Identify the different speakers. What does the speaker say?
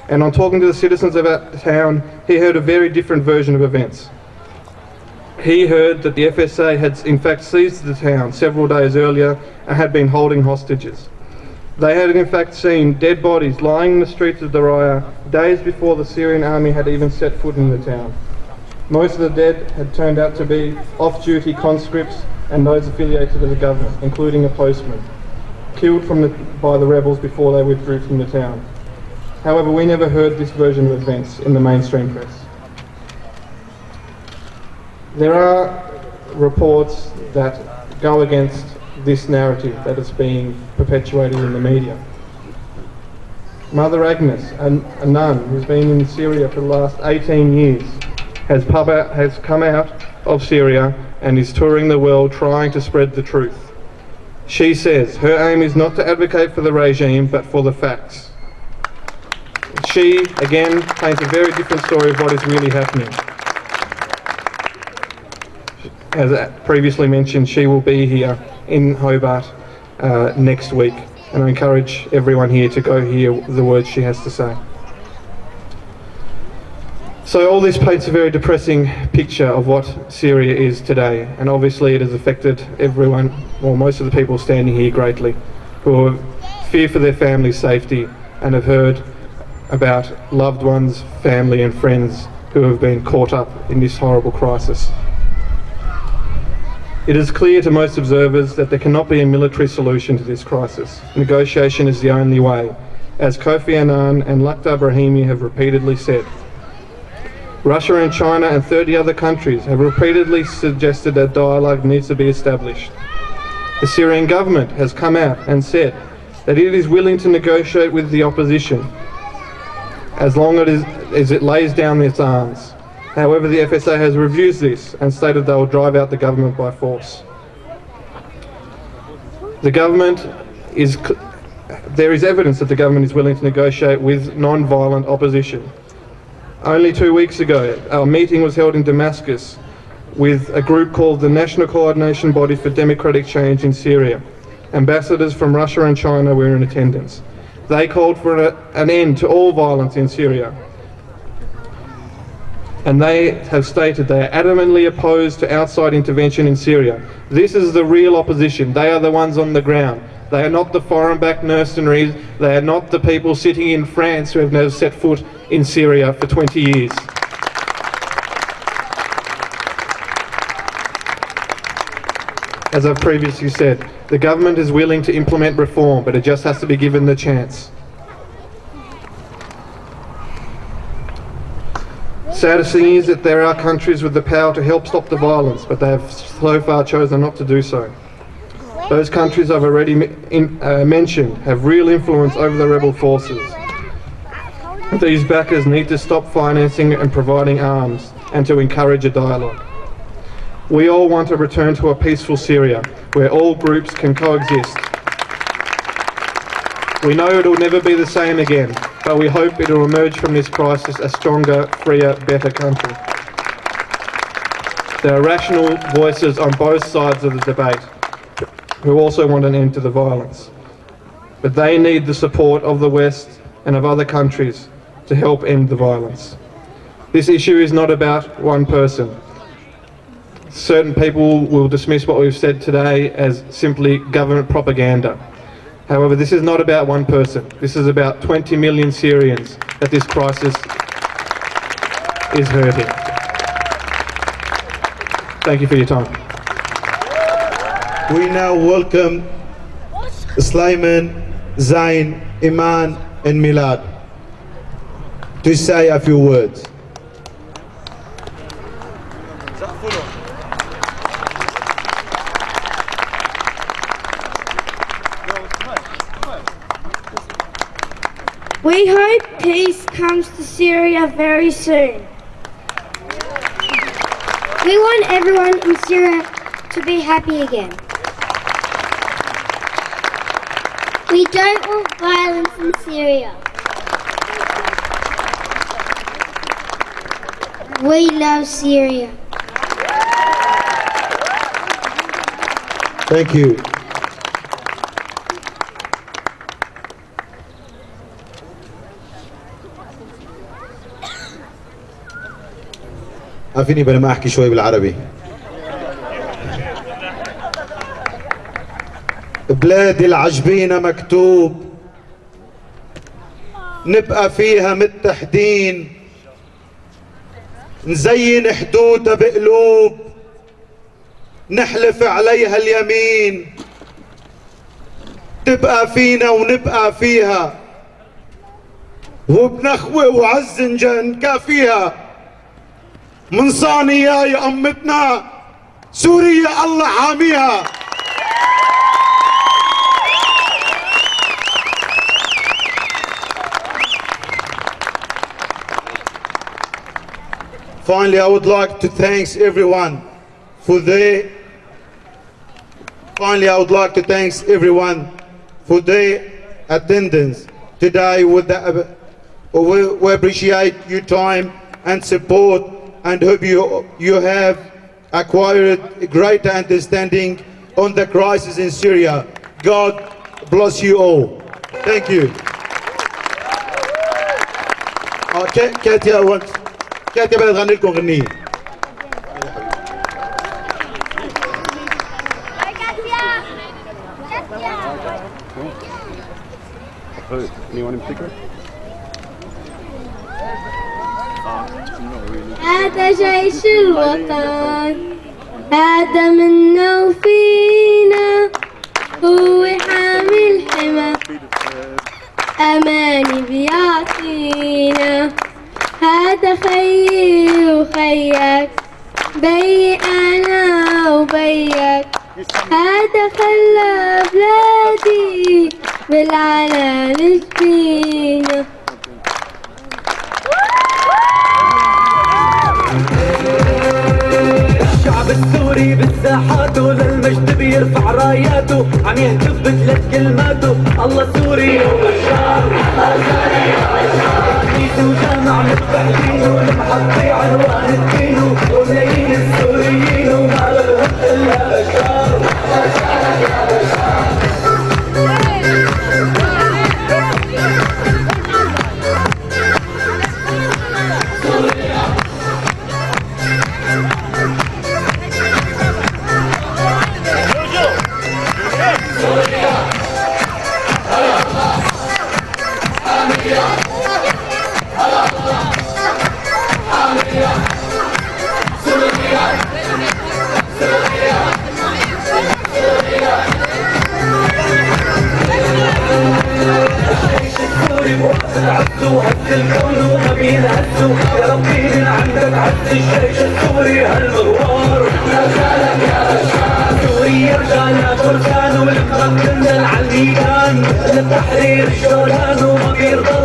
Speaker 1: and on talking to the citizens about the town, he heard a very different version of events. He heard that the FSA had in fact seized the town several days earlier and had been holding hostages. They had in fact seen dead bodies lying in the streets of Daria days before the Syrian army had even set foot in the town. Most of the dead had turned out to be off-duty conscripts and those affiliated with the government, including a postman, killed by the rebels before they withdrew from the town. However, we never heard this version of events in the mainstream press. There are reports that go against this narrative that is being perpetuated in the media. Mother Agnes, a nun who's been in Syria for the last 18 years, has come out of Syria and is touring the world trying to spread the truth. She says her aim is not to advocate for the regime but for the facts. She, again, paints a very different story of what is really happening. As previously mentioned, she will be here in Hobart next week, and I encourage everyone here to go hear the words she has to say. So all this paints a very depressing picture of what Syria is today, and obviously it has affected everyone, or most of the people standing here greatly, who fear for their family's safety and have heard about loved ones, family and friends who have been caught up in this horrible crisis. It is clear to most observers that there cannot be a military solution to this crisis. Negotiation is the only way, as Kofi Annan and Lakhdar Brahimi have repeatedly said. Russia and China and 30 other countries have repeatedly suggested that dialogue needs to be established. The Syrian government has come out and said that it is willing to negotiate with the opposition as long as it lays down its arms. However, the FSA has refused this and stated they will drive out the government by force. The government there is evidence that the government is willing to negotiate with non-violent opposition. Only 2 weeks ago, our meeting was held in Damascus with a group called the National Coordination Body for Democratic Change in Syria. Ambassadors from Russia and China were in attendance. They called for an end to all violence in Syria. And they have stated they are adamantly opposed to outside intervention in Syria. This is the real opposition. They are the ones on the ground. They are not the foreign-backed mercenaries. They are not the people sitting in France who have never set foot in Syria for 20 years. As I've previously said, the government is willing to implement reform, but it just has to be given the chance. Saddest thing is that there are countries with the power to help stop the violence, but they have so far chosen not to do so. Those countries I've already mentioned have real influence over the rebel forces. These backers need to stop financing and providing arms and to encourage a dialogue. We all want to return to a peaceful Syria where all groups can coexist. We know it will never be the same again, but we hope it will emerge from this crisis a stronger, freer, better country. There are rational voices on both sides of the debate who also want an end to the violence, but they need the support of the West and of other countries to help end the violence. This issue is not about one person. Certain people will dismiss what we've said today as simply government propaganda. However, this is not about one person. This is about 20 million Syrians that this crisis is hurting. Thank you for your time.
Speaker 2: We now welcome Sulaiman, Zain, Iman and Milad to say a few words.
Speaker 3: We hope peace comes to Syria very soon. We want everyone in Syria to be happy again. We don't want violence in Syria. We love Syria.
Speaker 2: Thank you. عارفيني بلا ما احكي شوي بالعربي. بلادي العجبينة مكتوب نبقى فيها متحدين، نزين حدودها بقلوب، نحلف عليها اليمين، تبقى فينا ونبقى فيها، وبنخوة وعز نكافيها. من صانية يا أمتنا سوريا الله حاميها. Finally, I would like to thank everyone for their attendance today. We appreciate your time and support, and hope you have acquired a greater understanding on the crisis in Syria. God bless you all. Thank you. كاتيا بدها تغني لكم غنية.
Speaker 3: هذا جيش الوطن، هذا منا وفينا، هو حامل حمى أماني بيعطينا. هذا خيي وخيك، بي أنا وبيك، هذا خلى بلادي بالعلن جبينا.
Speaker 4: الشعب السوري بالساحات وللمجد بيرفع راياته، عم يهتف بثلاث كلماته: الله سوري وبشار، الله سوري وبشار. كنيسة وجامع متحدين ولمحطي عنوان الدين، وملايين السوريين وما لهم الا بشار. بشارك يا بشار. عزوا هز الكون وما بينهزوا، يا ربي من عندك عز الجيش السوري هالمغوار. رجالك يا بشار، سوريا رجالنا فرسان، والمقدم على الميدان للتحرير الشولان، وما بيرضى